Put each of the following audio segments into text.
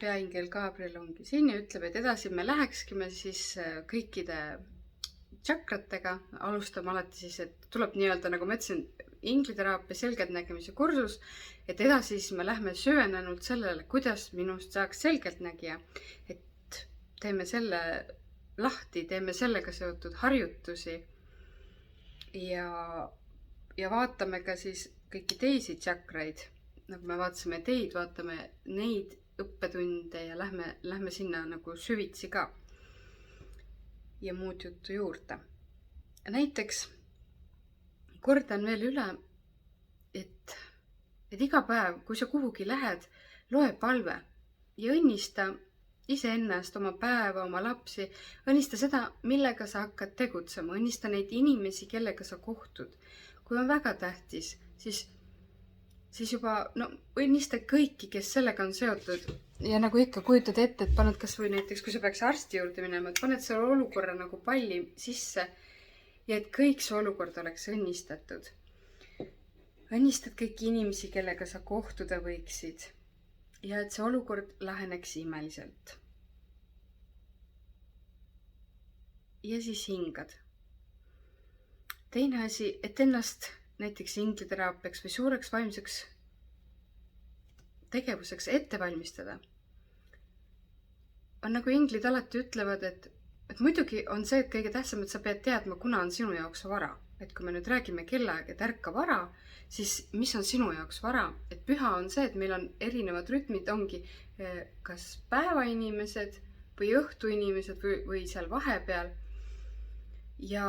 peaingel Gabriel ongi siin ja ütleb, et edasi me lähekskime siis kõikide tšakratega. Alustame alati siis, et tuleb nii-öelda, nagu ma ütlesin, ingliteraapia selgeltnägemise kursus, et edasi siis me lähme süvenenult sellele, kuidas minust saaks selgeltnägija. Et teeme selle lahti, teeme sellega seotud harjutusi ja vaatame ka siis kõiki teisi tšakraid. Nagu me vaatasime teid, vaatame neid õppetunde ja lähme sinna nagu süvitsi ka ja muud juttu juurde. Näiteks kordan veel üle, et iga päev, kui sa kuhugi lähed, loe palve ja õnnista iseennast, oma päeva, oma lapsi, õnnista seda, millega sa hakkad tegutsema, õnnista neid inimesi, kellega sa kohtud. Kui on väga tähtis, siis juba õnnista kõiki, kes sellega on seotud. Ja nagu ikka kujutad ette, et paned kas või näiteks, kui sa peaks arsti juurde minema, et paned selle olukorra nagu palli sisse ja et kõik see olukord oleks õnnistatud. Õnnistad kõiki inimesi, kellega sa kohtuda võiksid ja et see olukord laheneks imeliselt. Ja siis hingad. Teine asi, et ennast näiteks ingliteraapiaks või suureks vaimseks tegevuseks ette valmistada. On nagu inglid alati ütlevad, et muidugi on see, et kõige tähtsam, et sa pead teadma, kuna on sinu jaoks vara. Et kui me nüüd räägime kellaaeg, et ärka vara, siis mis on sinu jaoks vara? Et püha on see, et meil on erinevad rütmid, ongi kas päevainimesed või õhtuinimesed või seal vahepeal. Ja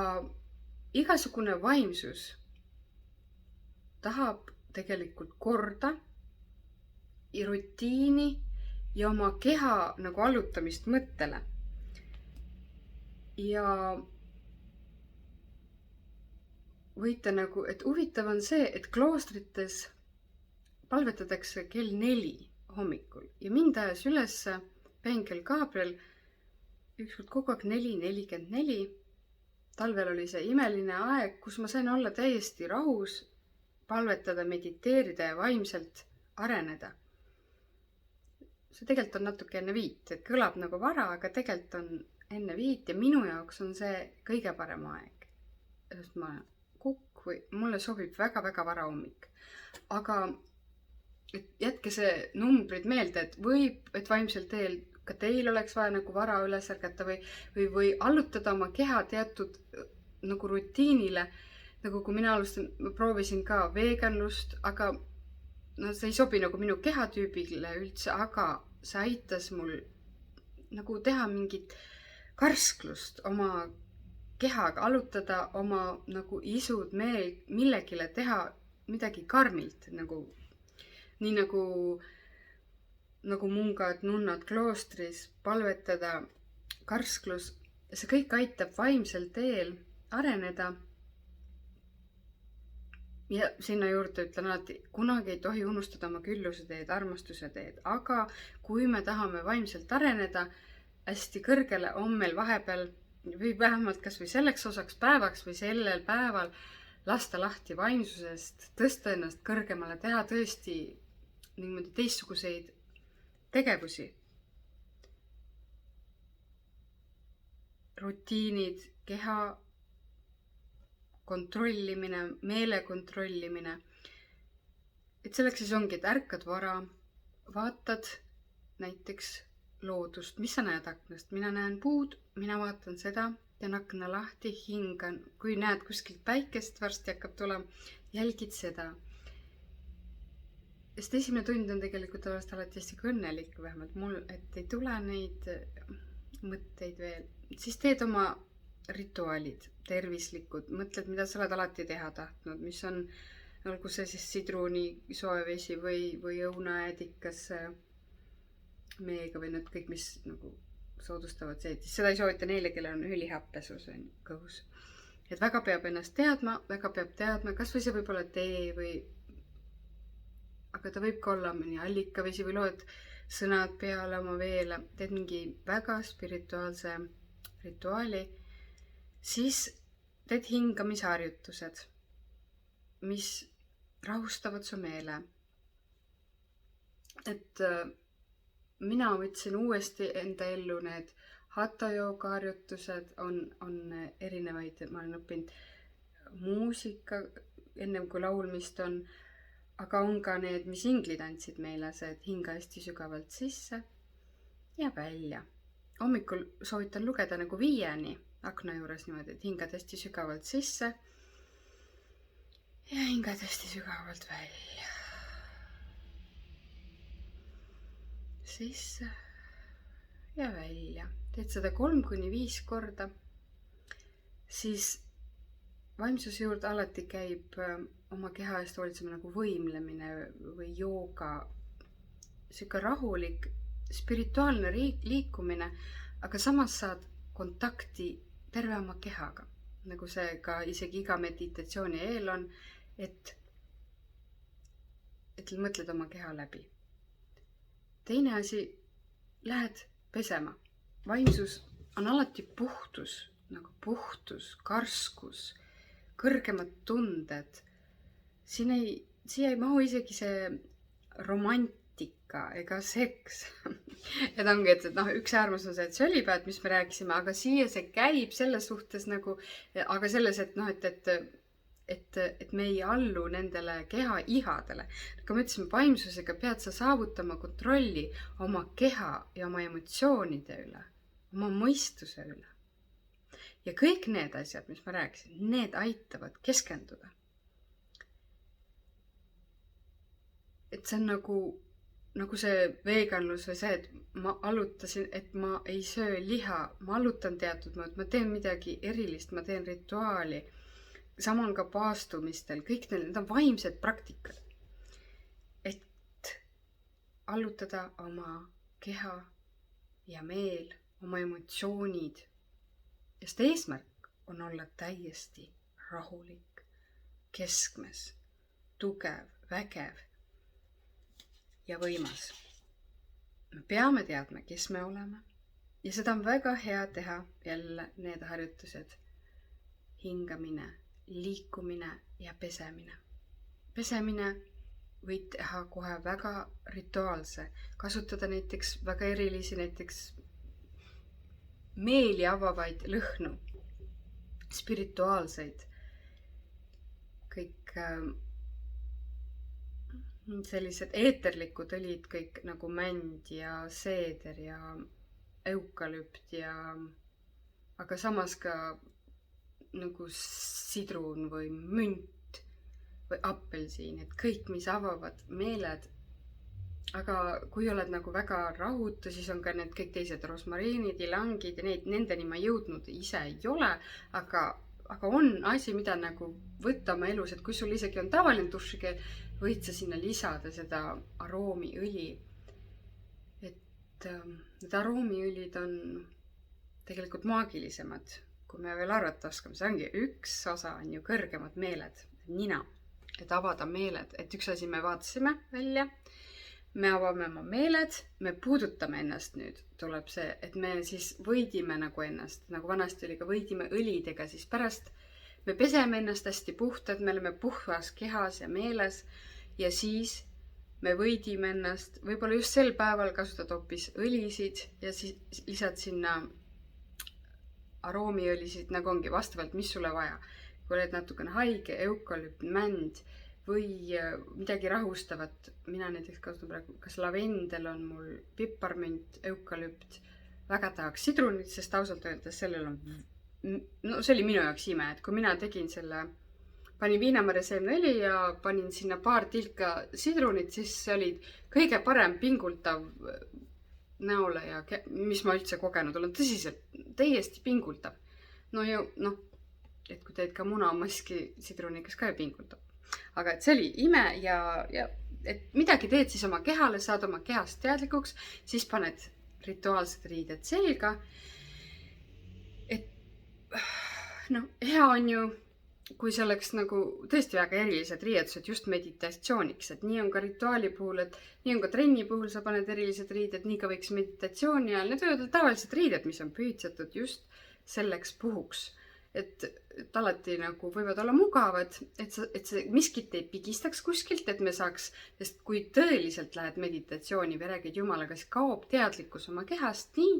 igasugune vaimsus tahab tegelikult korda ja rutiini ja oma keha nagu allutamist mõttele. Ja võite nagu, et huvitav on see, et kloostrites palvetatakse kell 4 hommikul ja mind ajas üles peaingel Gabriel ükskord kogu aeg 4:44. Talvel oli see imeline aeg, kus ma sain olla täiesti rahus, palvetada, mediteerida ja vaimselt areneda. See tegelikult on natuke enne 5, et kõlab nagu vara, aga tegelikult on enne 5 ja minu jaoks on see kõige parem aeg. Sest ma kukk või mulle sobib väga-väga vara hommik. Aga jätke see numbrid meelde, et võib, et vaimsel teel ka teil oleks vaja nagu vara üles ärgata või allutada oma keha teatud nagu rutiinile. Nagu kui mina alustan, ma proovisin ka veganlust, aga see ei sobi nagu minu kehatüübile üldse, aga see aitas mul nagu teha mingit karsklust oma kehaga, allutada oma nagu isud millegile teha midagi karmilt, nii nagu mungad, nunnad kloostris, palvetada, karsklus. See kõik aitab vaimsel teel areneda. Ja sinna juurde ütlen alati, kunagi ei tohi unustada oma külluse teed, armastuse teed. Aga kui me tahame vaimselt areneda hästi kõrgele, on meil vahepeal või vähemalt kas või selleks osaks päevaks või sellel päeval lasta lahti vaimsusest, tõsta ennast kõrgemale, teha tõesti niimoodi teistsuguseid tegevusi. Rutiinid, keha kontrollimine, meele kontrollimine. Et selleks siis ongi, et ärkad vara, vaatad näiteks loodust, mis sa näed aknast. Mina näen puud, mina vaatan seda, teen akna lahti, hingan. Kui näed kuskilt päikest, varsti hakkab tulema, jälgid seda. Sest esimene tund on tegelikult alati hästi õnnelik, vähemalt mul, et ei tule neid mõtteid veel. Siis teed oma rituaalid, tervislikud, mõtled, mida sa oled alati teha tahtnud, mis on, olgu see siis sidruni soe vesi või õunaäädikas meega või need kõik, mis nagu soodustavad seedist. Seda ei soovita neile, kellel on ülihappesus kõhus. Et väga peab ennast teadma, kas või see võib olla tee või aga ta võib ka olla mõni allikavesi või loed sõnad peale oma veele, teed mingi väga spirituaalse rituaali, siis teed hingamisharjutused, mis rahustavad su meele. Et mina võtsin uuesti enda ellu need hatha jooga harjutused, on erinevaid, ma olen õppinud muusika ennem kui laulmist on, aga on ka need, mis inglid andsid meile, see, et hinga hästi sügavalt sisse ja välja. Hommikul soovitan lugeda nagu 5 akna juures niimoodi, et hingad hästi sügavalt sisse ja hingad hästi sügavalt välja. Sisse ja välja. Teed seda 3-5 korda, siis vaimsuse juurde alati käib oma keha eest hoolitsema nagu võimlemine või jooga, siuke rahulik, spirituaalne liikumine, aga samas saad kontakti terve oma kehaga. Nagu see ka isegi iga meditatsiooni eel on, et mõtled oma keha läbi. Teine asi, lähed pesema. Vaimsus on alati puhtus, nagu puhtus, karskus, kõrgemad tunded. Siia ei mahu isegi see romantika ega seks. Et ongi, et üks äärmus on see, et sölipäev, mis me rääkisime, aga siia see käib selles suhtes nagu, aga selles, et me ei allu nendele keha ihadele. Nagu me ütlesime, vaimsusega pead sa saavutama kontrolli oma keha ja oma emotsioonide üle, oma mõistuse üle. Ja kõik need asjad, mis ma rääkisin, need aitavad keskenduda. Et see on nagu see veganlus või see, et ma allutasin, et ma ei söö liha, ma allutan teatud mõõd, ma teen midagi erilist, ma teen rituaali. Sama on ka paastumistel, kõik need on vaimsed praktikad. Et allutada oma keha ja meel, oma emotsioonid. Sest eesmärk on olla täiesti rahulik, keskmes, tugev, vägev ja võimas. Me peame teadma, kes me oleme. Ja seda on väga hea teha jälle need harjutused. Hingamine, liikumine ja pesemine. Pesemine võid teha kohe väga rituaalse. Kasutada näiteks väga erilisi, näiteks meeli avavaid lõhnu. Spirituaalseid. Kõik sellised eeterlikud õlid, kõik nagu mänd ja seeder ja eukalüpt ja aga samas ka nagu sidrun või münt või appelsiin, et kõik, mis avavad meeled. Aga kui oled nagu väga rahutu, siis on ka need kõik teised rosmariinid, ilangid ja nendeni ma jõudnud ise ei ole, aga on asi, mida nagu võtta oma elus, et kui sul isegi on tavaline dušikeel, võid sa sinna lisada seda aroomiõli. Et need aroomiõlid on tegelikult maagilisemad, kui me veel arvata oskame. See ongi üks osa on ju kõrgemad meeled, nina, et avada meeled. Et üks asi me vaatasime välja, me avame oma meeled, me puudutame ennast nüüd. Tuleb see, et me siis võidime nagu ennast, nagu vanasti oli ka võidime õlidega, siis pärast me peseme ennast hästi puhtad, me oleme puhvas kehas ja meeles ja siis me võidime ennast, võib-olla just sel päeval kasutad hoopis õlisid ja siis lisad sinna aroomiõlisid, nagu ongi vastavalt, mis sulle vaja. Kui oled natukene haige, eukalüpt, mänd või midagi rahustavat, mina näiteks kasutan praegu, kas lavendel on mul, piparmünt, eukalüpt, väga tahaks sidrunit, sest ausalt öeldes sellel on, no see oli minu jaoks ime, et kui mina tegin selle, panin viinamarja seemneõli ja panin sinna paar tilka sidrunit, siis see oli kõige parem pingultav näole ja mis ma üldse kogenud olen, tõsiselt, täiesti pingultav. No ju, et kui teed ka munamaski sidrunikas ka ju pingultab. Aga et see oli ime ja et midagi teed siis oma kehale, saad oma kehast teadlikuks, siis paned rituaalsed riided selga. Et hea on ju, kui see oleks nagu tõesti väga erilised riietused just meditatsiooniks, et nii on ka rituaali puhul, et nii on ka trenni puhul sa paned erilised riided, nii ka võiks meditatsiooni ajal, need võivad olla tavalised riided, mis on püüdsetud just selleks puhuks. et alati nagu võivad olla mugavad, et see miskit ei pigistaks kuskilt, et me saaks, sest kui tõeliselt lähed meditatsiooni või räägid Jumalaga, siis kaob teadlikkus oma kehast nii,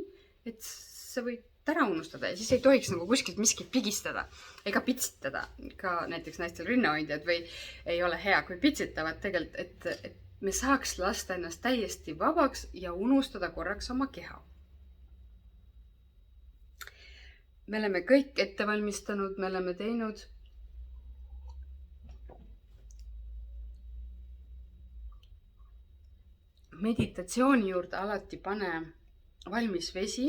et sa võid ära unustada ja siis ei tohiks nagu kuskilt miskit pigistada ega pitsitada. Ka näiteks naistel rinnahoidjad või ei ole hea, kui pitsitavad tegelikult, et me saaks lasta ennast täiesti vabaks ja unustada korraks oma keha. Me oleme kõik ette valmistanud, me oleme teinud meditatsiooni juurde alati pane valmis vesi,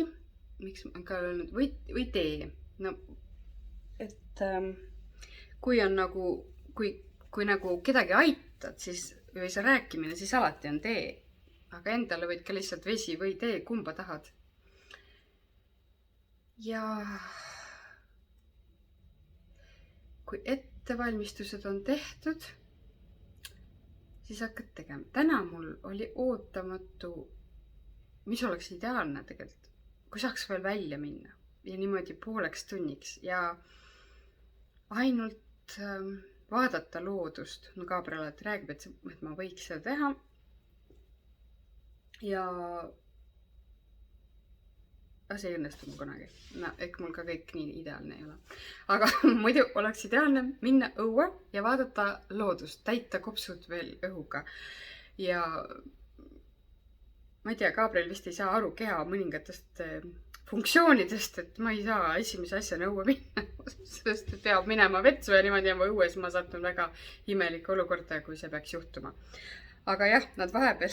miks ma ka öelnud, või tee. No, et kui on nagu, kui nagu kedagi aitad, siis, või see rääkimine, siis alati on tee. Aga endale võid ka lihtsalt vesi või tee, kumba tahad. Ja kui ettevalmistused on tehtud, siis hakkad tegema. Täna mul oli ootamatu, mis oleks ideaalne tegelikult, kui saaks veel välja minna ja niimoodi pooleks tunniks ja ainult vaadata loodust. No Gabriel alati räägib, et ma võiks seda teha. Ja see ei õnnestu mul kunagi. No, ehk mul ka kõik nii ideaalne ei ole. Aga muidu oleks ideaalne minna õue ja vaadata loodust, täita kopsud veel õhuga. Ja ma ei tea, Gabriel vist ei saa aru keha mõningatest funktsioonidest, et ma ei saa esimese asjana õue minna, sest peab minema vetsu ja niimoodi jääma õues. Ma satun väga imelikku olukorda, kui see peaks juhtuma. Aga jah, nad vahepeal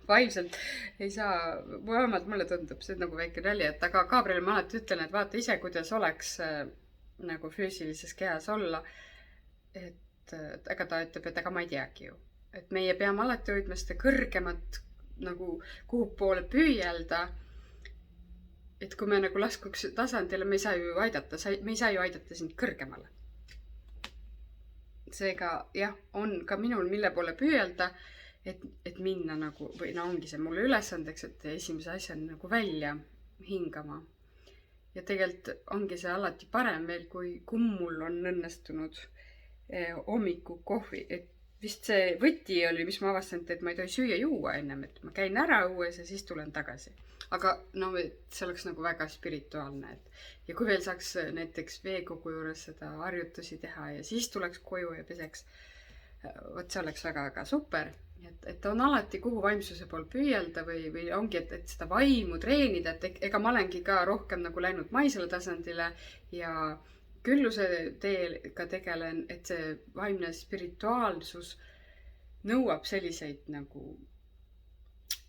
vaimselt ei saa, vähemalt mulle tundub, see nagu väike nali, et aga Gabriel ma alati ütlen, et vaata ise, kuidas oleks nagu füüsilises kehas olla. Et aga ta ütleb, et aga ma ei teagi ju. Et meie peame alati hoidma seda kõrgemat, nagu kuhu poole püüelda. Et kui me nagu laskuks tasandile, me ei saa ju aidata sind kõrgemale. Seega jah, on ka minul mille poole püüelda, et minna nagu, või no ongi see mulle ülesandeks, et esimese asjana nagu välja hingama. Ja tegelikult ongi see alati parem veel, kui mul on õnnestunud hommiku kohvi. Et vist see võti oli, mis ma avastanud, et ma ei tohi süüa juua ennem, et ma käin ära õues ja siis tulen tagasi. Aga no, see oleks nagu väga spirituaalne. Ja kui veel saaks näiteks veekogu juures seda harjutusi teha ja siis tuleks koju ja peseks, võt see oleks väga super. Et on alati kuhu vaimsuse pool püüelda või ongi, et seda vaimu treenida, et ega ma olengi ka rohkem nagu läinud maisele tasandile ja külluse teega tegelen, et see vaimne spirituaalsus nõuab selliseid nagu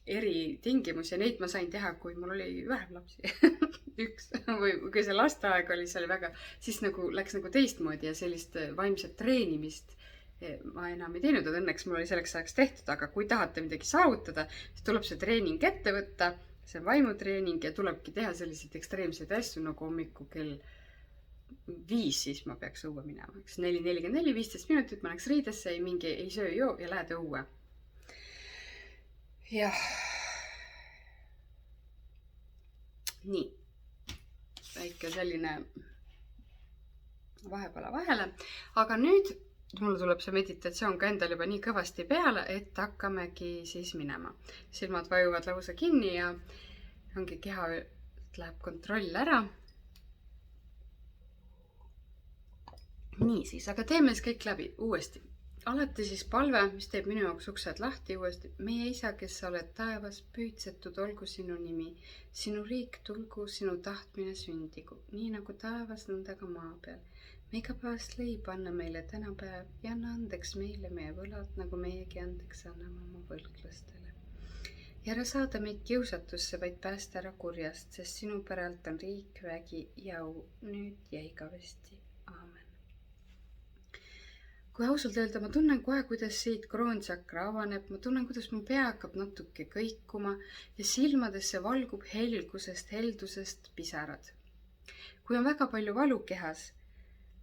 eritingimusi ja neid ma sain teha, kui mul oli vähem lapsi. Üks, või kui see lasteaeg oli, see oli väga, siis nagu läks nagu teistmoodi ja sellist vaimset treenimist ma enam ei teinud, et õnneks mul oli selleks ajaks tehtud, aga kui tahate midagi saavutada, siis tuleb see treening ette võtta, see on vaimutreening ja tulebki teha selliseid ekstreemseid asju, nagu hommiku kell 5, siis ma peaks õue minema. 4:44, 15 minutit, ma läks riidesse, ei söö joo ja lähed õue. Jah. Nii. Väike selline vahepala vahele. Aga nüüd mulle tuleb see meditatsioon ka endal juba nii kõvasti peale, et hakkamegi siis minema. Silmad vajuvad lausa kinni ja ongi keha läheb kontroll ära. Nii siis, aga teeme siis kõik läbi uuesti. Alati siis palve, mis teeb minu jaoks uksed lahti uuesti. Meie isa, kes sa oled taevas, püüdsetud olgu sinu nimi. Sinu riik tulgu, sinu tahtmine sündigu. Nii nagu taevas, nõnda ka maa peal. Me igapäevast leiba anna meile tänapäev ja anna andeks meile meie võlad, nagu meiegi andeks anname oma võlglastele. Ja ära saada meid kiusatusse, vaid päästa ära kurjast, sest sinu päralt on riik, vägi ja au nüüd ja igavesti. Aamen. Kui ausalt öelda, ma tunnen kohe, kuidas siit kroonsakra avaneb, ma tunnen, kuidas mu pea hakkab natuke kõikuma ja silmadesse valgub helgusest, heldusest pisarad. Kui on väga palju valu kehas,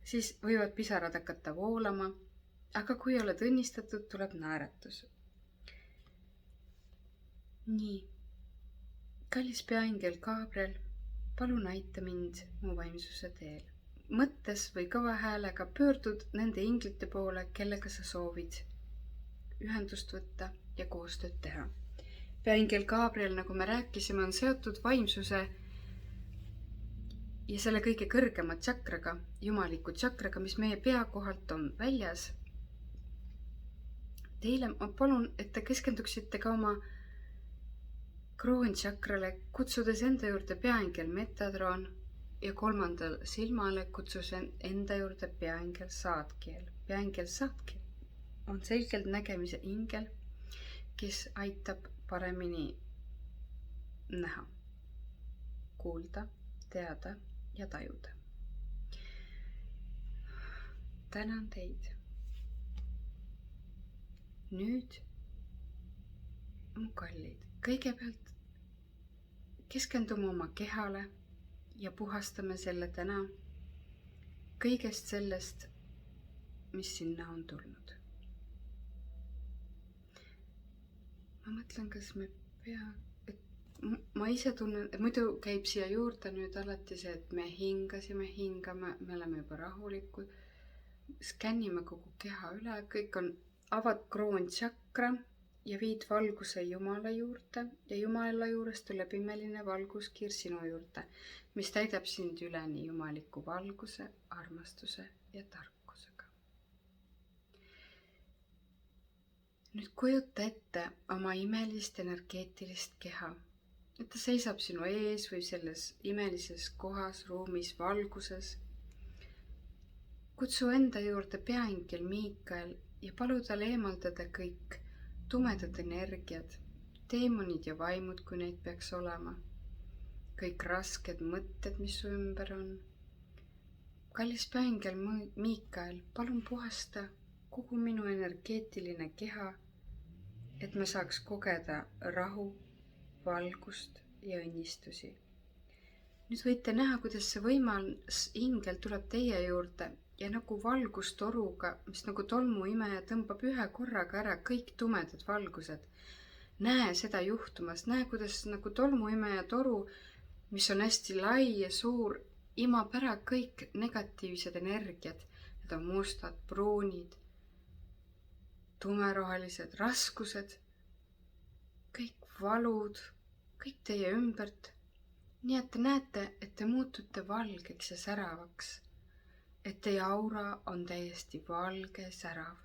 siis võivad pisarad hakata voolama, aga kui oled õnnistatud, tuleb naeratus. Nii, kallis peaingel Gabriel, palun aita mind mu vaimsuse teel. mõttes või kõva häälega pöördud nende inglite poole, kellega sa soovid ühendust võtta ja koostööd teha. Peaingel Gabriel, nagu me rääkisime, on seotud vaimsuse ja selle kõige kõrgema tšakraga, jumaliku tšakraga, mis meie pea kohalt on väljas. Teile ma palun, et te keskenduksite ka oma kroontšakrale, kutsudes enda juurde peaingel Metatron ja 3. silmale kutsus enda juurde peaingel Saatkiel. Peaingel Saatkiel on selgelt nägemise ingel, kes aitab paremini näha, kuulda, teada ja tajuda. Tänan teid. Nüüd, mu kallid, kõigepealt keskendume oma kehale ja puhastame selle täna kõigest sellest, mis sinna on tulnud. Ma mõtlen, kas me ma ise tunnen, et muidu käib siia juurde nüüd alati see, et me hingame, me oleme juba rahulikud, skännime kogu keha üle, kõik on avad kroontšakra ja viid valguse Jumala juurde ja Jumala juurest tuleb imeline valguskiir sinu juurde, mis täidab sind üleni jumaliku valguse, armastuse ja tarkusega. Nüüd kujuta ette oma imelist energeetilist keha, et ta seisab sinu ees või selles imelises kohas, ruumis, valguses. Kutsu enda juurde peaingel Miikael ja palu tal eemaldada kõik tumedad energiad, teemonid ja vaimud, kui neid peaks olema. Kõik rasked mõtted, mis su ümber on. Kallis peaingel Miikael, palun puhasta kogu minu energeetiline keha, et me saaks kogeda rahu, valgust ja õnnistusi. Nüüd võite näha, kuidas see võimas ingel tuleb teie juurde ja nagu valgustoruga, mis nagu tolmuimeja tõmbab ühe korraga ära kõik tumedad valgused. Näe seda juhtumas, näe, kuidas nagu tolmuimeja toru, mis on hästi lai ja suur, imab ära kõik negatiivsed energiad. Need on mustad, pruunid, tumerohelised, raskused, kõik valud, kõik teie ümbert. Nii et te näete, et te muutute valgeks ja säravaks. Et teie aura on täiesti valge, särav.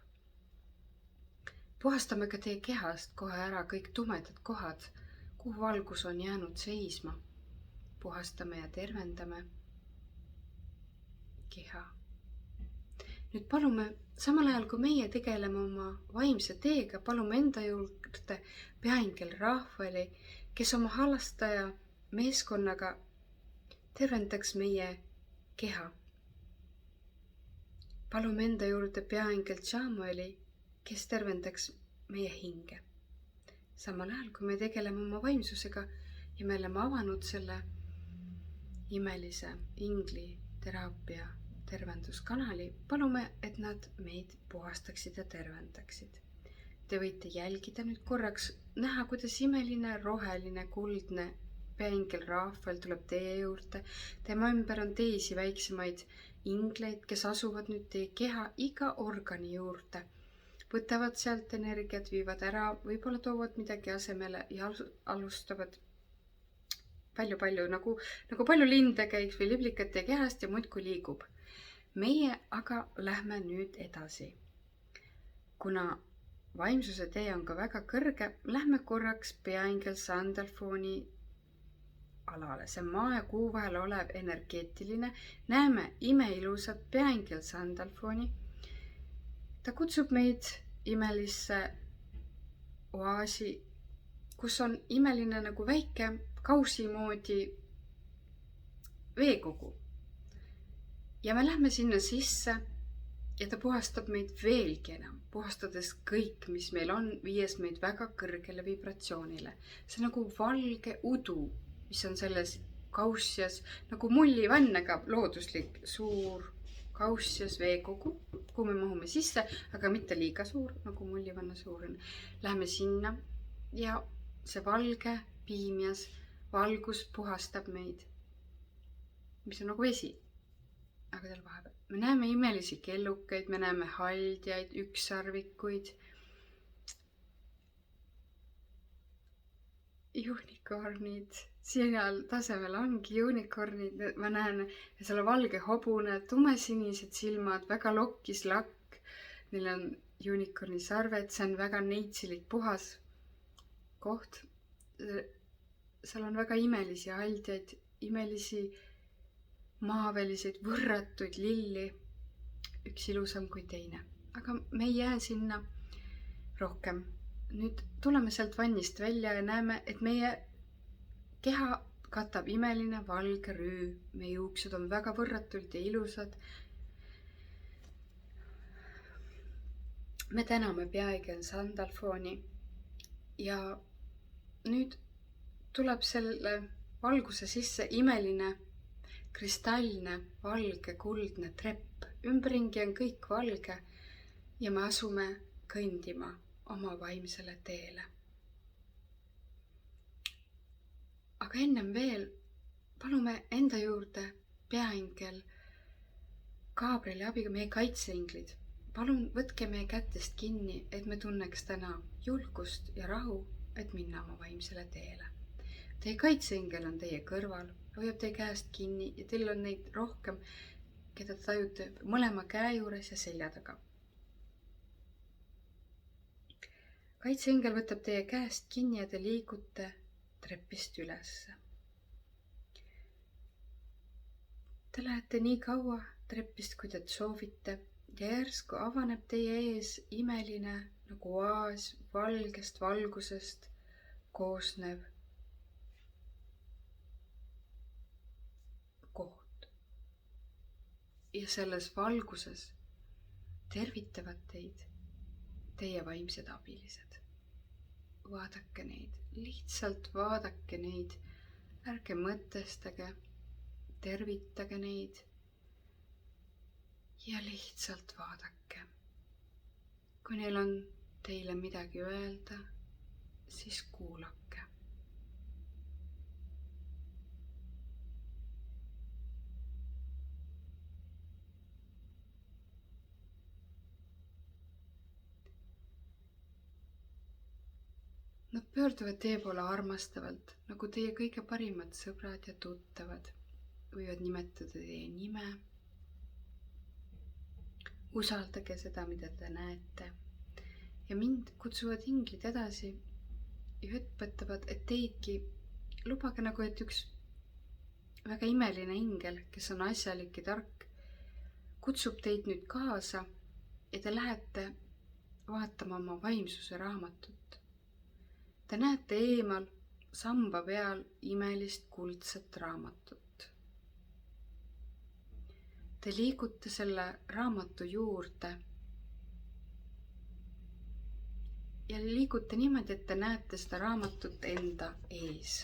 Puhastame ka teie kehast kohe ära kõik tumedad kohad, kuhu valgus on jäänud seisma. Puhastame ja tervendame keha. Nüüd palume, samal ajal kui meie tegeleme oma vaimse teega, palume enda juurde peaingel Rahveli, kes oma halastaja meeskonnaga tervendaks meie keha. Palume enda juurde peaingel Tšamueli, kes tervendaks meie hinge. Samal ajal, kui me tegeleme oma vaimsusega ja me oleme avanud selle imelise ingli teraapia tervenduskanali, palume, et nad meid puhastaksid ja tervendaksid. Te võite jälgida nüüd korraks, näha, kuidas imeline, roheline, kuldne peaingel Rahvel tuleb teie juurde. Tema ümber on teisi väiksemaid ingleid, kes asuvad nüüd teie keha iga organi juurde. Võtavad sealt energiat, viivad ära, võib-olla toovad midagi asemele ja alustavad palju, nagu palju linde käiks või liblikat teie kehast ja muudkui liigub. Meie aga lähme nüüd edasi. Kuna vaimsuse tee on ka väga kõrge, lähme korraks peaingel Sandalfoni alale. See maa ja kuu vahel olev energeetiline. Näeme imeilusat peaingel Sandalfoni. Ta kutsub meid imelisse oaasi, kus on imeline nagu väike kausi moodi veekogu. Ja me lähme sinna sisse ja ta puhastab meid veelgi enam, puhastades kõik, mis meil on, viies meid väga kõrgele vibratsioonile. See nagu valge udu, mis on selles kaussias, nagu mullivann, aga looduslik suur kaussias veekogu, kuhu me mahume sisse, aga mitte liiga suur, nagu mullivanna suur on. Läheme sinna ja see valge piimias valgus puhastab meid, mis on nagu vesi. aga tal vahepeal. Me näeme imelisi kellukeid, me näeme haldjaid, ükssarvikuid, unicornid, siinal tasemel ongi unicornid, ma näen selle valge hobune, tumesinised silmad, väga lokkis lakk, neil on unicorni sarved, see on väga neitsilik puhas koht. Seal on väga imelisi haldjaid, imelisi maaväliseid võrratuid lilli, üks ilusam kui teine. Aga me ei jää sinna rohkem. Nüüd tuleme sealt vannist välja ja näeme, et meie keha katab imeline valge rüü. Meie juuksed on väga võrratult ja ilusad. Me täname peaigi Sandalfooni ja nüüd tuleb selle valguse sisse imeline kristallne, valge, kuldne trepp. Ümberringi on kõik valge ja me asume kõndima oma vaimsele teele. Aga ennem veel palume enda juurde peaingel Gabrieli abiga, meie kaitseinglid. Palun võtke meie kätest kinni, et me tunneks täna julgust ja rahu, et minna oma vaimsele teele. Teie kaitseingel on teie kõrval, hoiab teie käest kinni ja teil on neid rohkem, keda te tajute mõlema käe juures ja selja taga. Kaitseingel võtab teie käest kinni ja te liigute trepist ülesse. Te lähete nii kaua trepist, kui te soovite ja järsku avaneb teie ees imeline nagu oaas valgest valgusest koosnev koht. Ja selles valguses tervitavad teid teie vaimsed abilised. Vaadake neid, lihtsalt vaadake neid, ärge mõtestage, tervitage neid ja lihtsalt vaadake. Kui neil on teile midagi öelda, siis kuulake. Nad pöörduvad teie poole armastavalt, nagu teie kõige parimad sõbrad ja tuttavad, võivad nimetada teie nime. Usaldage seda, mida te näete. Ja mind kutsuvad inglid edasi ja õpetavad, et teidki lubage nagu, et üks väga imeline ingel, kes on asjalik ja tark, kutsub teid nüüd kaasa ja te lähete vaatama oma vaimsuse raamatut. Te näete eemal samba peal imelist kuldset raamatut. Te liigute selle raamatu juurde ja liigute niimoodi, et te näete seda raamatut enda ees.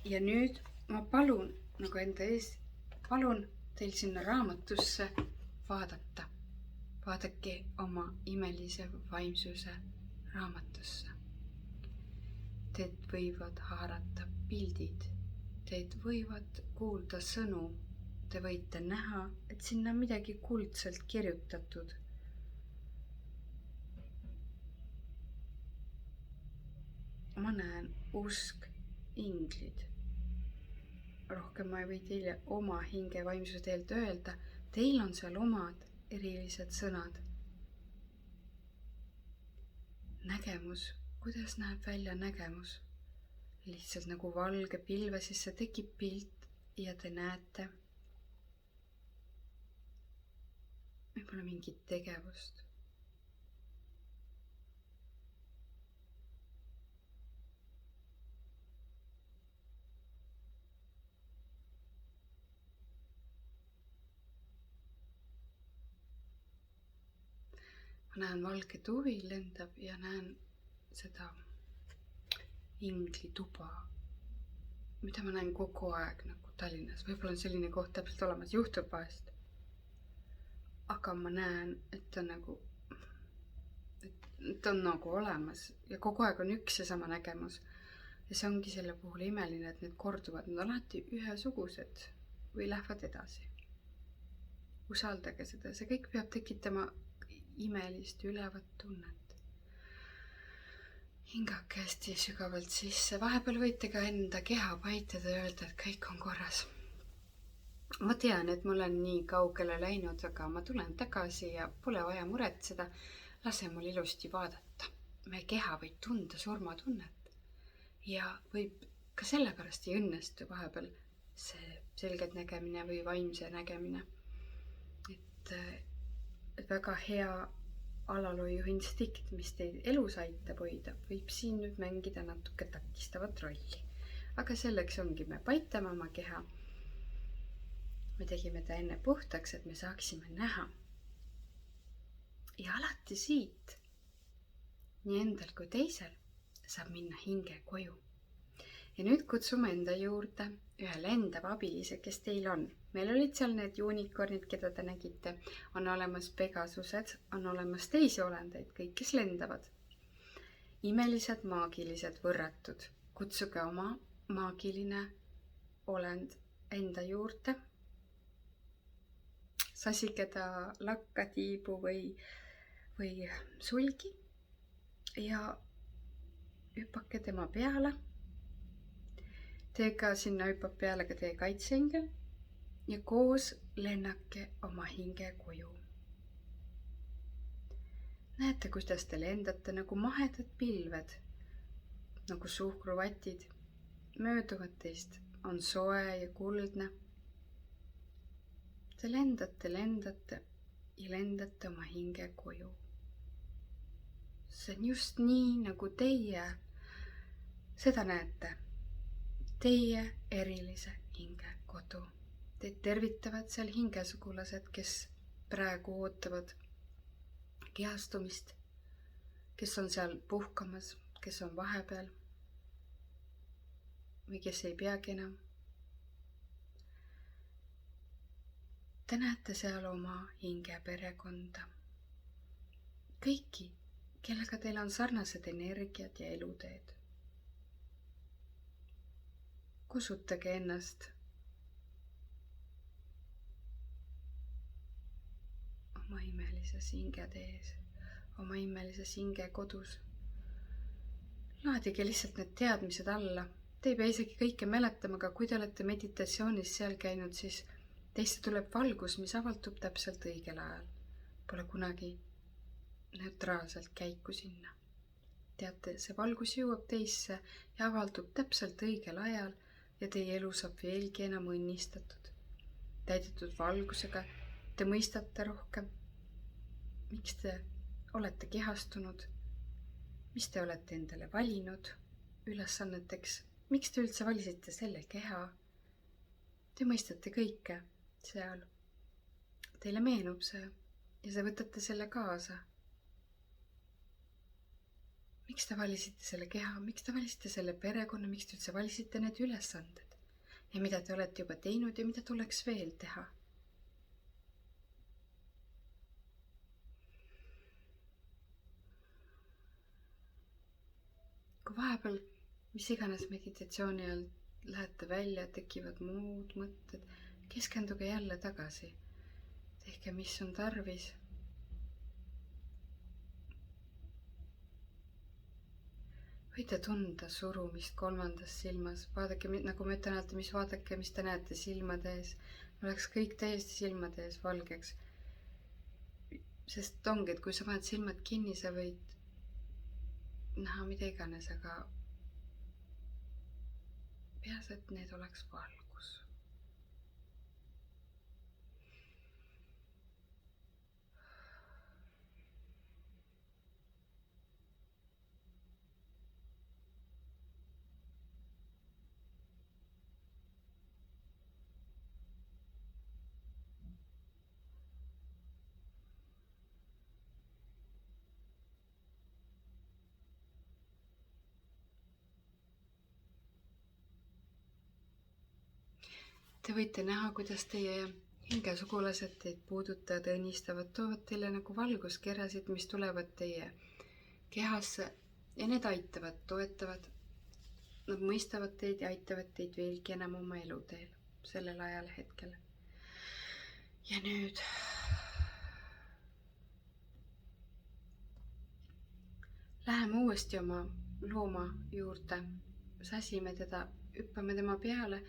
Ja nüüd ma palun, nagu enda ees, palun teil sinna raamatusse vaadata. Vaadake oma imelise vaimsuse raamatusse. Teid võivad haarata pildid, teid võivad kuulda sõnu, te võite näha, et sinna on midagi kuldselt kirjutatud. Ma näen usk, inglid. Rohkem ma ei või teile oma hinge vaimsuse teelt öelda, teil on seal omad erilised sõnad. Nägemus, kuidas näeb välja nägemus? Lihtsalt nagu valge pilve sisse tekib pilt ja te näete. Meil pole mingit tegevust. Ma näen valge tuvi lendab ja näen seda inglituba, mida ma näen kogu aeg nagu Tallinnas. Võib-olla on selline koht täpselt olemas, juhtub vahest. Aga ma näen, et ta on nagu olemas ja kogu aeg on üks ja sama nägemus. Ja see ongi selle puhul imeline, et need korduvad, nad on alati ühesugused. või lähevad edasi. Usaldage seda, see kõik peab tekitama imelist ülevat tunnet. hingake hästi sügavalt sisse, vahepeal võite ka enda keha paitada ja öelda, et kõik on korras. Ma tean, et ma olen nii kaugele läinud, aga ma tulen tagasi ja pole vaja muretseda. Lase mul ilusti vaadata. Meie keha võib tunda surmatunnet ja võib ka sellepärast ei õnnestu vahepeal see selgelt nägemine või vaimse nägemine. Et väga hea alalhoiu instinkt, mis teid elus aitab hoida, võib siin nüüd mängida natuke takistavat rolli. Aga selleks ongi, me paitame oma keha. Me tegime ta enne puhtaks, et me saaksime näha. Ja alati siit, nii endal kui teisel, saab minna hinge koju. Ja nüüd kutsume enda juurde ühe lendava abilise, kes teil on. Meil olid seal need unicornid, keda te nägite. On olemas pegasused, on olemas teisi olendeid, kõik, kes lendavad. Imelised, maagilised, võrratud. Kutsuge oma maagiline olend enda juurde. Sasike ta lakka, tiibu või sulgi ja hüppake tema peale. Teega sinna hüppab peale ka teie kaitseingel ja koos lennake oma hinge koju. Näete, kuidas te lendate nagu mahedad pilved, nagu suhkruvatid. Mööduvad teist, on soe ja kuldne. Te lendate ja lendate oma hinge koju. See on just nii, nagu teie seda näete. Teie erilise hinge kodu. Teid tervitavad seal hingesugulased, kes praegu ootavad kehastumist, kes on seal puhkamas, kes on vahepeal või kes ei peagi enam. Te näete seal oma hinge perekonda. Kõiki, kellega teil on sarnased energiat ja eluteed. Kusutage ennast oma imelises hingetees, oma imelises hinge kodus. Laadige lihtsalt need teadmised alla. Te ei pea isegi kõike mäletama, aga kui te olete meditatsioonis seal käinud, siis teiste tuleb valgus, mis avaldub täpselt õigel ajal. Pole kunagi neutraalselt käiku sinna. Teate, see valgus jõuab teisse ja avaldub täpselt õigel ajal ja teie elu saab veelgi enam õnnistatud. Täidetud valgusega, te mõistate rohkem, miks te olete kehastunud, mis te olete endale valinud ülesanneteks, miks te üldse valisite selle keha. Te mõistate kõike seal. Teile meenub see ja te võtate selle kaasa. Miks te valisite selle keha, miks te valisite selle perekonna, miks te üldse valisite need ülesanded ja mida te olete juba teinud ja mida tuleks veel teha. Kui vahepeal, mis iganes meditatsiooni all lähete välja, tekivad muud mõtted, keskenduge jälle tagasi. Tehke, mis on tarvis. Võite tunda surumist kolmandas silmas. Vaadake, nagu ma ütlen alati, vaadake, mis te näete silmade ees. Oleks kõik täiesti silmade ees valgeks. Sest ongi, et kui sa paned silmad kinni, sa võid näha mida iganes, aga peas, et need oleks valgus. Te võite näha, kuidas teie hingesugulased teid puudutavad, õnnistavad, toovad teile nagu valguskerasid, mis tulevad teie kehasse ja need aitavad, toetavad. Nad mõistavad teid ja aitavad teid veelgi enam oma eluteel. sellel ajal hetkel. Ja nüüd läheme uuesti oma looma juurde, säsime teda, hüppame tema peale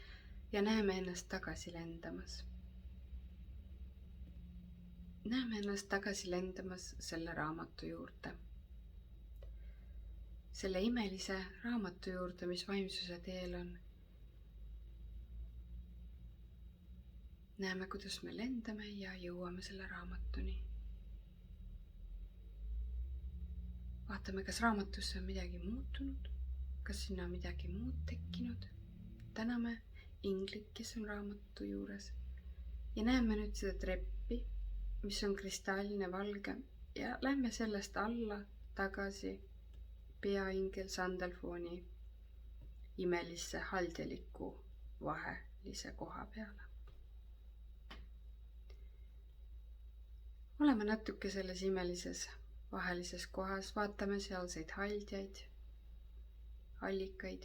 ja näeme ennast tagasi lendamas. Näeme ennast tagasi lendamas selle raamatu juurde. Selle imelise raamatu juurde, mis vaimsuse teel on. Näeme, kuidas me lendame ja jõuame selle raamatuni. Vaatame, kas raamatusse on midagi muutunud, kas sinna on midagi muud tekkinud. Täname inglit, kes on raamatu juures. Ja näeme nüüd seda treppi, mis on kristalline valge ja lähme sellest alla tagasi peaingel Sandalfooni imelisse haldjaliku vahelise koha peale. Oleme natuke selles imelises vahelises kohas, vaatame sealseid haldjaid, allikaid,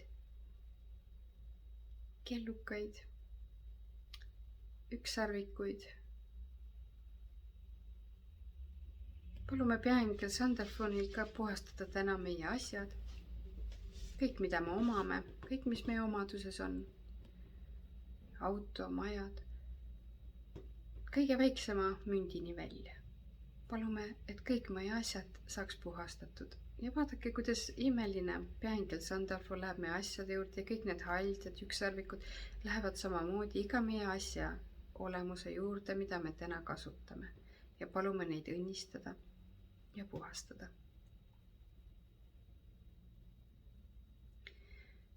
kellukaid, ükssarvikuid. Palume peaingel Sandalfoonil ka puhastada täna meie asjad, kõik, mida me omame, kõik, mis meie omaduses on, auto, majad, kõige väiksema mündini välja. Palume, et kõik meie asjad saaks puhastatud ja vaadake, kuidas imeline peaingel Sandalfoon läheb meie asjade juurde ja kõik need haldjad, ükssarvikud lähevad samamoodi iga meie asja olemuse juurde, mida me täna kasutame ja palume neid õnnistada ja puhastada.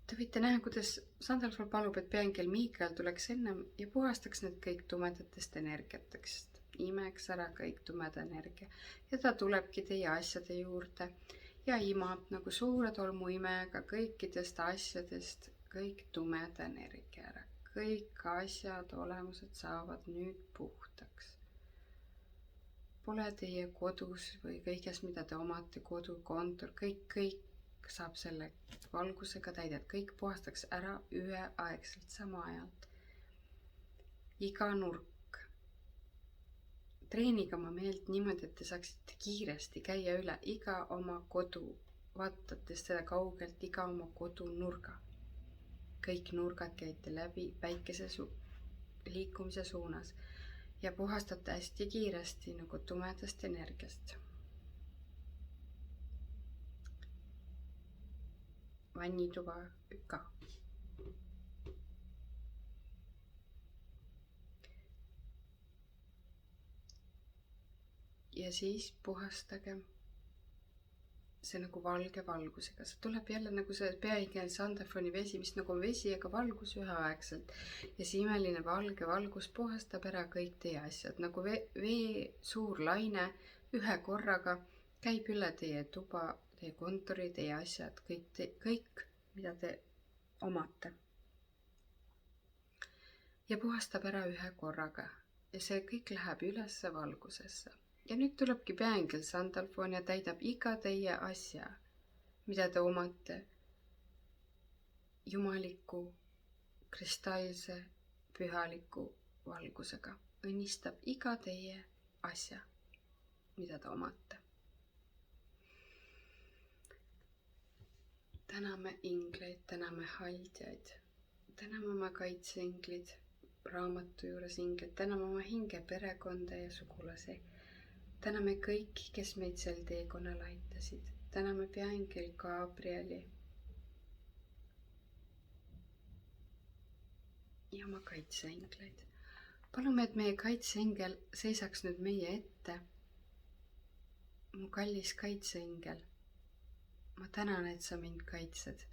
Te võite näha, kuidas Sandalfoon palub, et peaingel Miikael tuleks ennem ja puhastaks need kõik tumedatest energiatest. Imeks ära kõik tumeda energia ja ta tulebki teie asjade juurde ja imab nagu suure tolmuimega kõikidest asjadest kõik tumeda energia ära. Kõik asjad, olemused saavad nüüd puhtaks. Pole teie kodus või kõiges, mida te omate, kodu, kontor, kõik saab selle valgusega täided, kõik puhastaks ära üheaegselt sama ajalt. Iga nurk. Treenige oma meelt niimoodi, et te saaksite kiiresti käia üle iga oma kodu, vaadates seda kaugelt, iga oma kodu nurga. Kõik nurgad käite läbi päikese liikumise suunas ja puhastate hästi kiiresti nagu tumedast energiast. Vannituba ka. Ja siis puhastage see nagu valge valgusega. See tuleb jälle nagu see peaingel Sandalfooni vesi, mis nagu on vesi, aga valgus üheaegselt. Ja see imeline valge valgus puhastab ära kõik teie asjad. Nagu vee suur laine ühe korraga käib üle teie tuba, teie kontori, teie asjad, kõik, mida te omate. Ja puhastab ära ühe korraga. Ja see kõik läheb ülesse valgusesse. Ja nüüd tulebki peaingel Sandalfoon ja täidab iga teie asja, mida te omate, jumaliku, kristallse, pühaliku valgusega. Õnnistab iga teie asja, mida te omate. Täname ingleid, täname haldjaid, täname oma kaitseinglid, raamatu juures inglid, täname oma hinge, perekonda ja sugulasi. Täname kõiki, kes meid sel teekonnal aitasid. Täname peaingel Gabrieli ja oma kaitseingleid. Palume, et meie kaitseingel seisaks nüüd meie ette. Mu kallis kaitseingel, ma tänan, et sa mind kaitsed.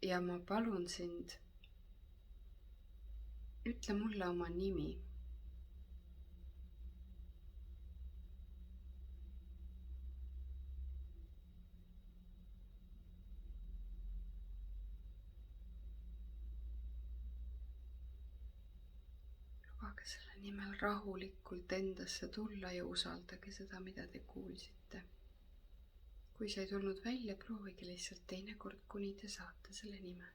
Ja ma palun sind, ütle mulle oma nimi. Lubage selle nimel rahulikult endasse tulla ja usaldage seda, mida te kuulsite. Kui see ei tulnud välja, proovige lihtsalt teinekord, kuni te saate selle nime.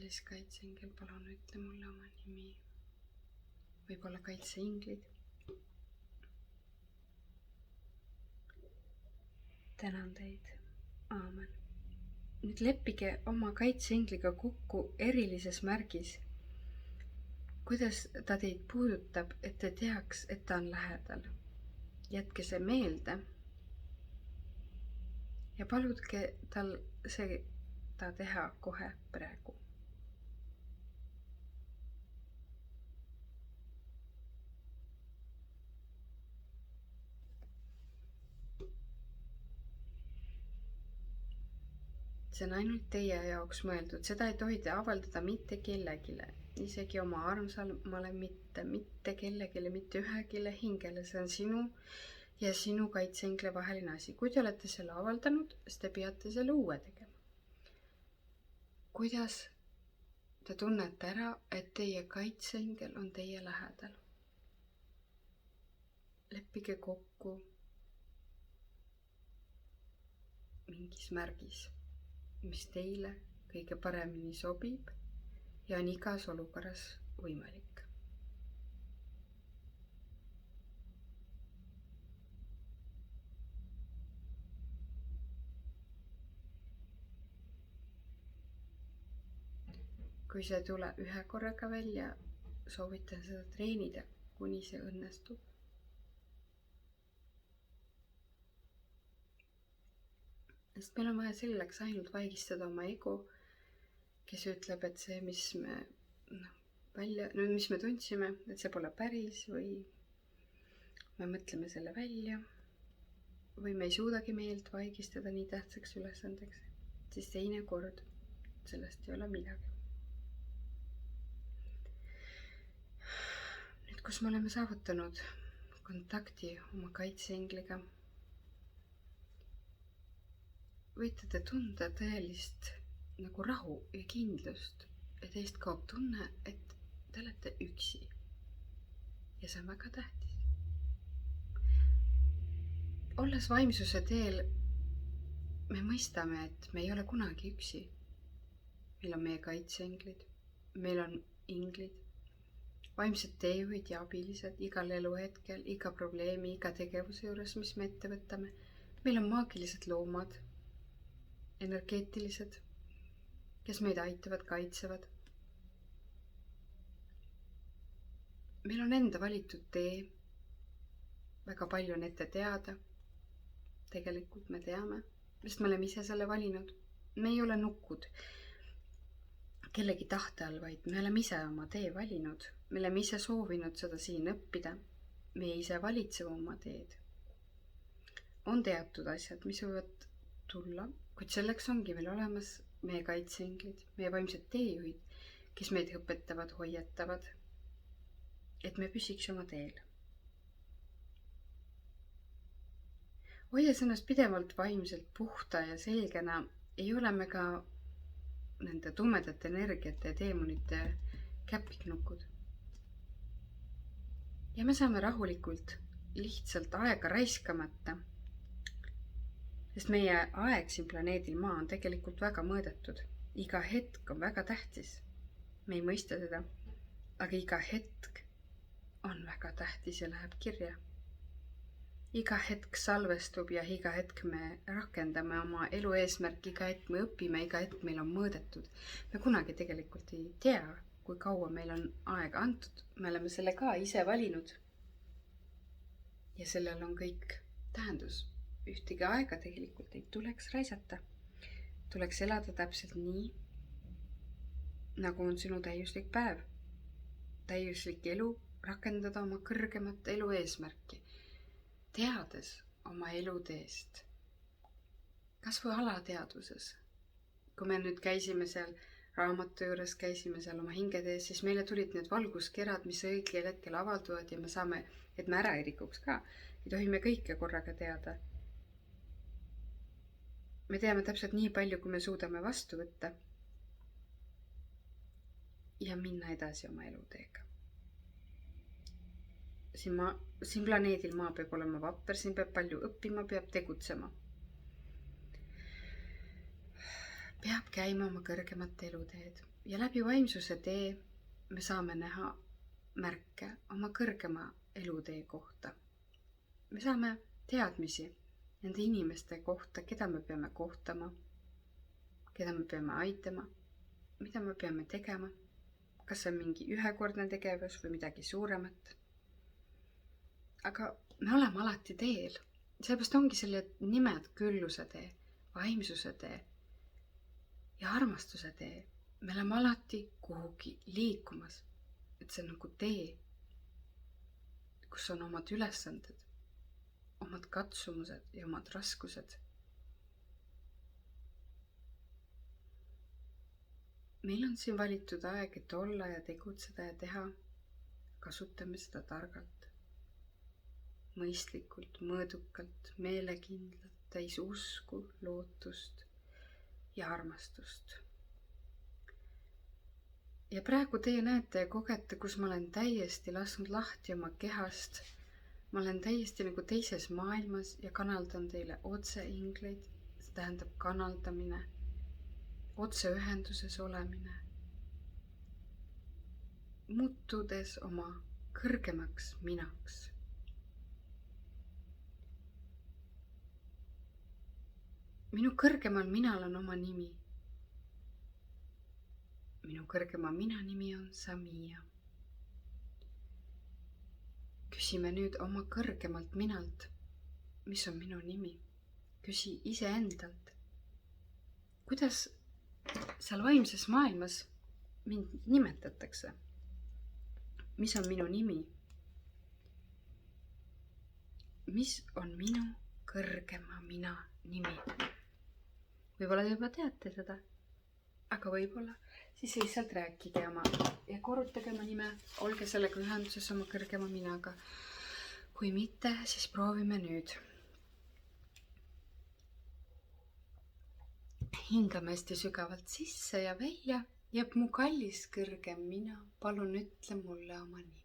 kallis kaitseingel, palun ütle mulle oma nimi. Võib-olla kaitseinglid. Tänan teid. Aamen. Nüüd leppige oma kaitseingliga kokku erilises märgis, kuidas ta teid puudutab, et te teaks, et ta on lähedal. Jätke see meelde ja palutke tal seda teha kohe praegu. See on ainult teie jaoks mõeldud, seda ei tohi te avaldada mitte kellegile, isegi oma armsamale mitte kellegile, mitte ühegile hingele, see on sinu ja sinu kaitseingle vaheline asi. Kui te olete selle avaldanud, siis te peate selle uue tegema. Kuidas te tunnete ära, et teie kaitseingel on teie lähedal? Leppige kokku mingis märgis, mis teile kõige paremini sobib ja on igas olukorras võimalik. Kui see ei tule ühe korraga välja, soovitan seda treenida, kuni see õnnestub. Sest meil on vaja selleks ainult vaigistada oma ego, kes ütleb, et see, mis me tundsime, et see pole päris või me mõtleme selle välja või me ei suudagi meelt vaigistada nii tähtsaks ülesandeks, siis teine kord sellest ei ole midagi. Nüüd, kus me oleme saavutanud kontakti oma kaitseingliga, võite te tunda tõelist nagu rahu ja kindlust ja teist kaob tunne, et te olete üksi. Ja see on väga tähtis. Olles vaimsuse teel, me mõistame, et me ei ole kunagi üksi. Meil on meie kaitseinglid, meil on inglid, vaimsed teejuhid ja abilised igal eluhetkel, iga probleemi, iga tegevuse juures, mis me ette võtame. Meil on maagilised loomad, energeetilised, kes meid aitavad, kaitsevad. Meil on enda valitud tee, väga palju on ette teada. Tegelikult me teame, sest me oleme ise selle valinud. Me ei ole nukkud kellegi tahte all, vaid me oleme ise oma tee valinud. Me oleme ise soovinud seda siin õppida. Me ise valitseme oma teed. On teatud asjad, mis võivad tulla, kuid selleks ongi meil olemas meie kaitseinglid, meie vaimsed teejuhid, kes meid õpetavad, hoiatavad, et me püsiks oma teel. Hoies ennast pidevalt vaimselt puhta ja selgena, ei ole me ka nende tumedate energiate ja teemonite käpiknukud. Ja me saame rahulikult lihtsalt aega raiskamata, sest meie aeg siin planeedil Maa on tegelikult väga mõõdetud. Iga hetk on väga tähtis. Me ei mõista seda, aga iga hetk on väga tähtis ja läheb kirja. Iga hetk salvestub ja iga hetk me rakendame oma elu eesmärki, iga hetk me õpime, iga hetk meil on mõõdetud. Me kunagi tegelikult ei tea, kui kaua meil on aega antud. Me oleme selle ka ise valinud. Ja sellel on kõik tähendus. Ühtegi aega tegelikult ei tuleks raisata. Tuleks elada täpselt nii, nagu on sinu täiuslik päev. Täiuslik elu, rakendada oma kõrgemat elu eesmärki, teades oma eluteest. Kas või alateadvuses. Kui me nüüd käisime seal raamatu juures, käisime seal oma hingetees, siis meile tulid need valguskerad, mis õigel hetkel avalduvad ja me saame, et me ära ei rikuks ka. Ei tohi me kõike korraga teada. Me teame täpselt nii palju, kui me suudame vastu võtta ja minna edasi oma eluteega. Siin planeedil Maa peab olema vapper, siin peab palju õppima, peab tegutsema. Peab käima oma kõrgemat eluteed. Ja läbi vaimsuse tee me saame näha märke oma kõrgema elutee kohta. Me saame teadmisi nende inimeste kohta, keda me peame kohtama, keda me peame aitama, mida me peame tegema, kas see on mingi ühekordne tegevus või midagi suuremat. Aga me oleme alati teel. Sellepärast ongi selle nimed külluse tee, vaimsuse tee ja armastuse tee. Me oleme alati kuhugi liikumas. Et see on nagu tee, kus on omad ülesanded, omad katsumused ja omad raskused. Meil on siin valitud aeg, et olla ja tegutseda ja teha. Kasutame seda targalt, mõistlikult, mõõdukalt, meelekindlalt, täis usku, lootust ja armastust. Ja praegu teie näete ja kogete, kus ma olen täiesti lasknud lahti oma kehast. Ma olen täiesti nagu teises maailmas ja kanaldan teile otseingleid. See tähendab kanaldamine, otseühenduses olemine. Muutudes oma kõrgemaks minaks. Minu kõrgemal minal on oma nimi. Minu kõrgema mina nimi on Samia. Küsime nüüd oma kõrgemalt minalt, mis on minu nimi. Küsi iseendalt, kuidas seal vaimses maailmas mind nimetatakse. Mis on minu nimi? Mis on minu kõrgema mina nimi? Võib-olla te juba teate seda, aga võib-olla siis lihtsalt rääkige ja korrutage oma nime, olge sellega ühenduses oma kõrgema minaga. Kui mitte, siis proovime nüüd. Hingame hästi sügavalt sisse ja välja ja mu kallis kõrgem mina, palun ütle mulle oma nimi.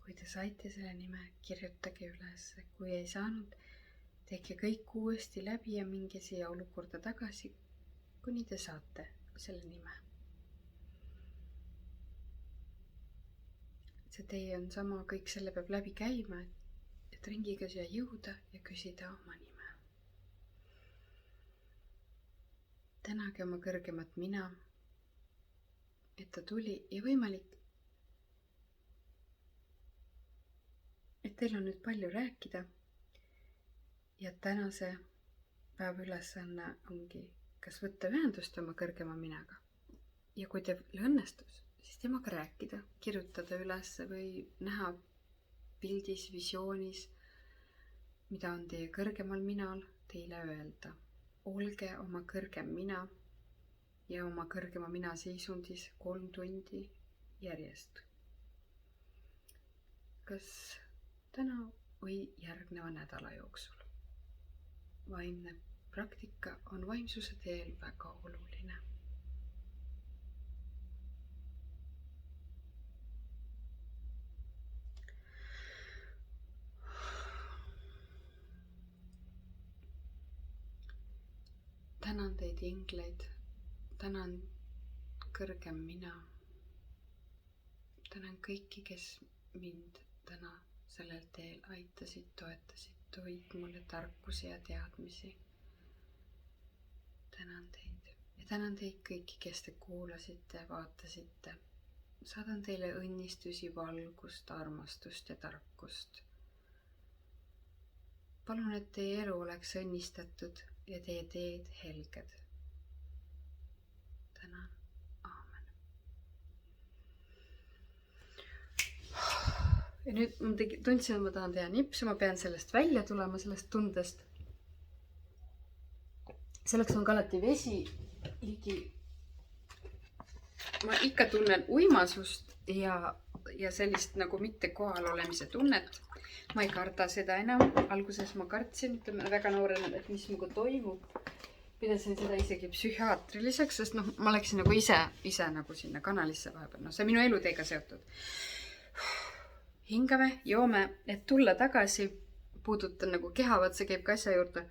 Kui te saite selle nime, kirjutage üles. Kui ei saanud, tehke kõik uuesti läbi ja minge siia olukorda tagasi, kuni te saate selle nime. See tee on sama, kõik selle peab läbi käima, et ringiga siia jõuda ja küsida oma nime. Tänage oma kõrgemat mina, et ta tuli ja võimalik, et teil on nüüd palju rääkida ja tänase päeva ülesanne ongi kas võtta ühendust oma kõrgema minaga ja kui teil õnnestus, siis temaga rääkida, kirjutada üles või näha pildis, visioonis, mida on teie kõrgemal minal teile öelda. Olge oma kõrgem mina ja oma kõrgema mina seisundis 3 tundi järjest. Kas täna või järgneva nädala jooksul. Vaimne praktika on vaimsuse teel väga oluline. Tänan teid ingleid, tänan kõrgem mina, tänan kõiki, kes mind täna sellel teel aitasid, toetasid, toid mulle tarkusi ja teadmisi. Tänan teid ja tänan teid kõiki, kes te kuulasite, vaatasite. Saadan teile õnnistusi, valgust, armastust ja tarkust. Palun, et teie elu oleks õnnistatud ja teie teed helged. Tänan. ja nüüd ma tundsin, et ma tahan teha nipsu, ma pean sellest välja tulema, sellest tundest. Selleks on ka alati vesi ligi. Ma ikka tunnen uimasust ja sellist nagu mitte kohal olemise tunnet. Ma ei karda seda enam. Alguses ma kartsin, ütleme väga noorena, et mis minuga toimub. Pidasin seda isegi psühhiaatriliseks, sest ma läksin nagu ise nagu sinna kanalisse vahepeal. See minu eluteega seotud. Hingame, joome, et tulla tagasi, puudutan nagu kehavat, see käib ka asja juurde.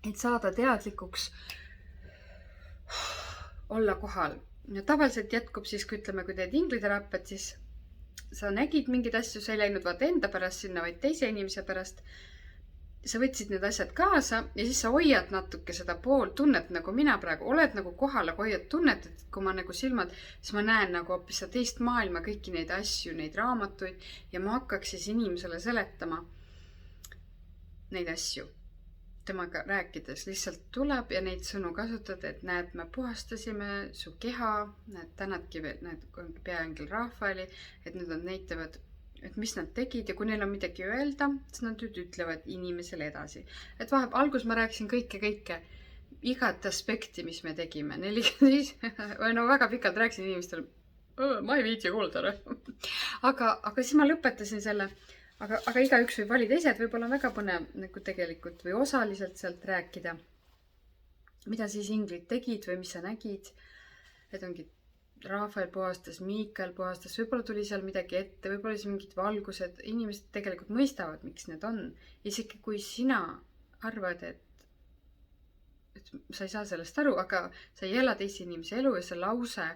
Et saada teadlikuks, olla kohal. Ja tavaliselt jätkub siis, kui ütleme, kui teed ingliteraapiat, siis sa nägid mingeid asju, sa ei läinud vaata enda pärast sinna, vaid teise inimese pärast. Sa võtsid need asjad kaasa ja siis sa hoiad natuke seda tunnet, nagu mina praegu oled nagu kohal, aga hoiad tunnet, et kui ma nagu silmad, siis ma näen nagu hoopis seda teist maailma, kõiki neid asju, neid raamatuid ja ma hakkaks siis inimesele seletama neid asju. Temaga rääkides lihtsalt tuleb ja neid sõnu kasutad, et näed, me puhastasime su keha, näed, tänadki veel, näed, peaängel Rafaeli, et need on näitavad, et mis nad tegid ja kui neil on midagi öelda, siis nad ütlevad inimesele edasi. Et vaheb algus ma rääkisin kõike, igat aspekti, mis me tegime. Või no väga pikalt rääkisin inimestele, ma ei viitsi kuulda. Aga siis ma lõpetasin selle. Aga igaüks võib valida ise, et võib-olla on väga põnev nagu tegelikult või osaliselt sealt rääkida, mida siis inglid tegid või mis sa nägid. Et ongi Rafael puhastas, Miikael puhastas, võib-olla tuli seal midagi ette, võib-olla siis mingid valgused. Inimesed tegelikult mõistavad, miks need on. Isegi kui sina arvad, et sa ei saa sellest aru, aga sa ei ela teise inimese elu ja see lause,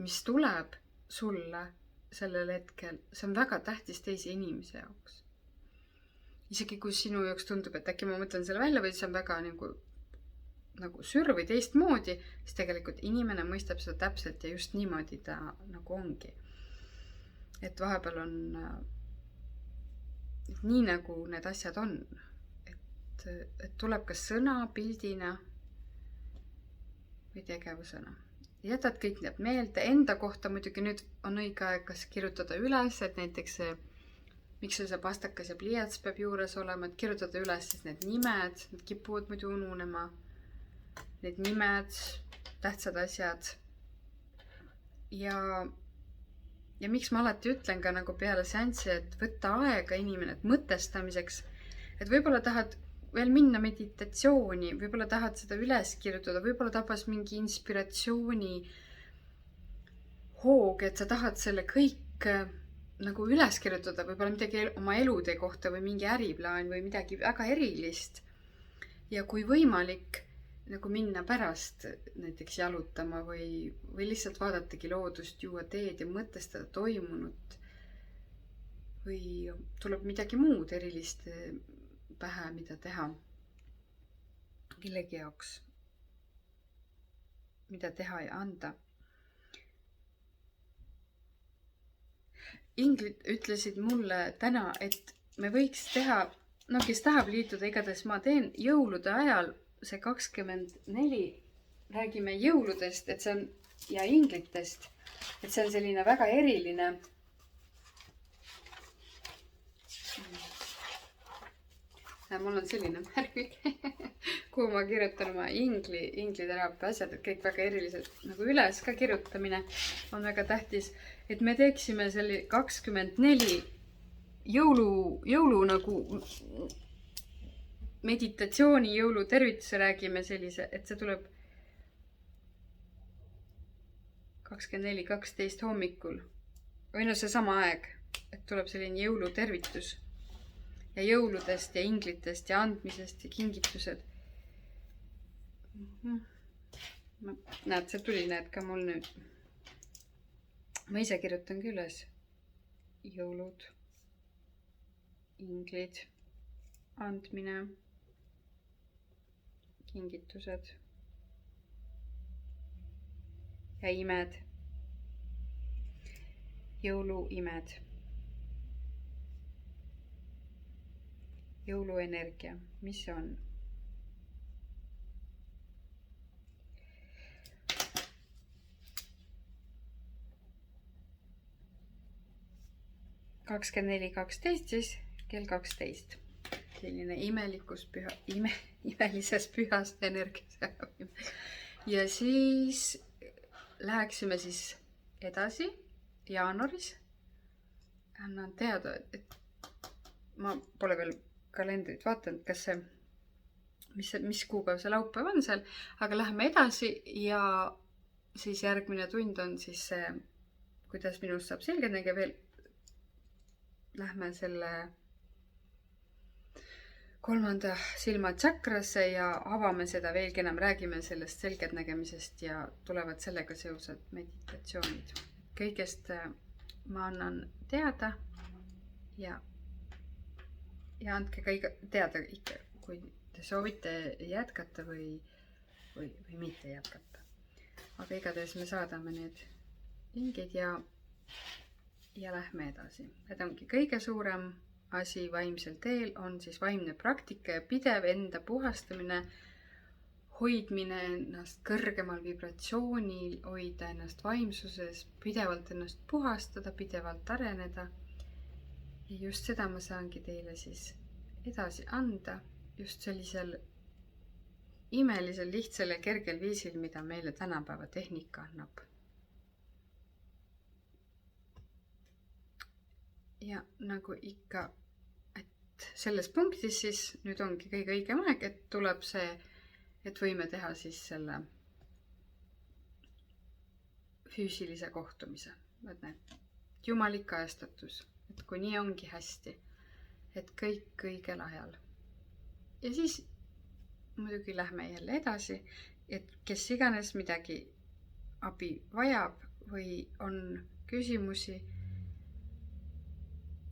mis tuleb sulle sellel hetkel, see on väga tähtis teise inimese jaoks. Isegi kui sinu jaoks tundub, et äkki ma mõtlen selle välja või see on väga nagu sür või teistmoodi, siis tegelikult inimene mõistab seda täpselt ja just niimoodi ta nagu ongi. Et vahepeal on nii nagu need asjad on. Et tuleb kas sõna, pildina või tegevusena. Jätad kõik need meelde. Enda kohta muidugi nüüd on õige aeg kas kirjutada üles, et näiteks miks see pastakas ja pliiats peab juures olema, et kirjutada üles siis need nimed, need kipuvad muidu ununema. Need nimed, tähtsad asjad. Ja miks ma alati ütlen ka nagu peale seanssi, et võtta aega inimene, et mõtestamiseks, et võib-olla tahad veel minna meditatsiooni, võib-olla tahad seda üles kirjutada, võib-olla tabas mingi inspiratsiooni hoog, et sa tahad selle kõik nagu üles kirjutada, võib-olla midagi oma elude kohta või mingi äriplaan või midagi väga erilist. Ja kui võimalik, nagu minna pärast näiteks jalutama või lihtsalt vaadatagi loodust, juua teed ja mõtestada toimunut. Või tuleb midagi muud erilist pähe, mida teha kellegi jaoks, mida teha ja anda. Inglid ütlesid mulle täna, et me võiks teha, no kes tahab liituda, igatahes ma teen jõulude ajal see 24, räägime jõuludest, et see on, ja inglitest, et see on selline väga eriline. Mul on selline märk, kuhu ma kirjutan oma ingliteraapia asjad, et kõik väga erilised nagu üles ka kirjutamine on väga tähtis, et me teeksime selle 24 jõulu nagu meditatsiooni jõulutervituse räägime sellise, et see tuleb 24:12 hommikul või no see sama aeg, et tuleb selline jõulutervitus ja jõuludest ja inglitest ja andmisest ja kingitused. Näed, see tuli, näed ka mul nüüd. Ma ise kirjutan küll üles jõulud, inglid, andmine, kingitused ja imed, jõuluimed, jõuluenergia, mis see on? 24.12 siis kell 12. Selline imelises pühas energias. Ja siis läheksime siis edasi jaanuaris. Annan teada, et ma pole veel kalendrit vaadanud, kas see, mis kuupäev see laupäev on seal, aga läheme edasi ja siis järgmine tund on siis see, kuidas minust saab selgeltnägija veel. Lähme selle 3. silma tsakrasse ja avame seda veelgi enam, räägime sellest selgeltnägemisest ja tulevad sellega seosed meditatsioonid. Kõigest ma annan teada ja andke ka teada ikka, kui te soovite jätkata või mitte jätkata. Aga igatahes me saadame need lingid ja lähme edasi. Et ongi kõige suurem asi vaimsel teel on siis vaimne praktika ja pidev enda puhastamine, hoidmine ennast kõrgemal vibratsioonil, hoida ennast vaimsuses, pidevalt ennast puhastada, pidevalt areneda. Ja just seda ma saangi teile siis edasi anda, just sellisel imelisel, lihtsal ja kergel viisil, mida meile tänapäeva tehnika annab. Ja nagu ikka, et selles punktis siis nüüd ongi kõige õigem aeg, et tuleb see, et võime teha siis selle füüsilise kohtumise. Et need jumalik kajastatus, et kui nii ongi hästi, et kõik õigel ajal. Ja siis muidugi lähme jälle edasi, et kes iganes midagi abi vajab või on küsimusi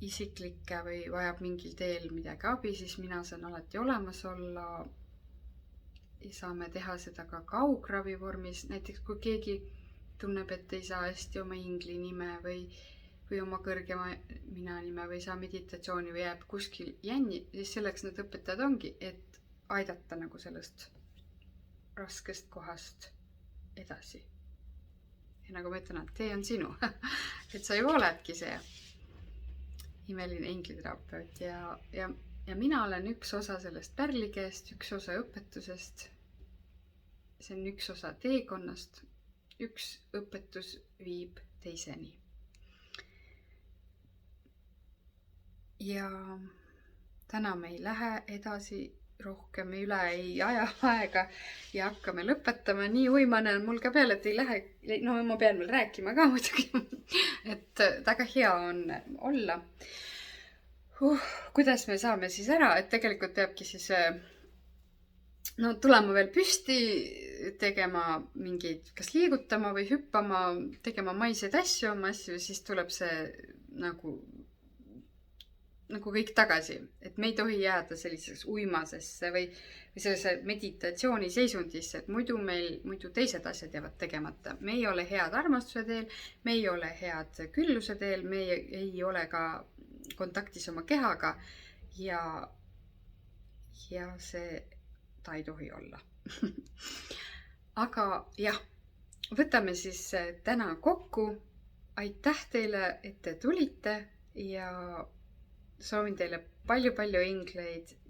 isiklikke või vajab mingil teel midagi abi, siis mina saan alati olemas olla ja saame teha seda ka kaugravi vormis. Näiteks kui keegi tunneb, et ei saa hästi oma ingli nime või oma kõrgema mina nime või saa meditatsiooni või jääb kuskil jänni, siis selleks need õpetajad ongi, et aidata nagu sellest raskest kohast edasi. Ja nagu ma ütlen, et tee on sinu, et sa ju oledki see imeline ingliterapeut ja mina olen üks osa sellest pärlikeest, üks osa õpetusest. See on üks osa teekonnast, üks õpetus viib teiseni. Ja täna me ei lähe edasi rohkem, me üle ei aja aega ja hakkame lõpetama. Nii uimane on mul ka peal, et ei lähe, no ma pean veel rääkima ka muidugi, et väga hea on olla. Kuidas me saame siis ära, et tegelikult peabki siis tulema veel püsti, tegema mingeid, kas liigutama või hüppama, tegema maiseid asju, siis tuleb see nagu kõik tagasi, et me ei tohi jääda selliseks uimasesse või sellise meditatsiooni seisundisse, et muidu teised asjad jäävad tegemata. Me ei ole head armastuse teel, me ei ole head külluse teel, me ei ole ka kontaktis oma kehaga ja see ta ei tohi olla. Aga jah, võtame siis täna kokku. Aitäh teile, et te tulite ja soovin teile palju ingleid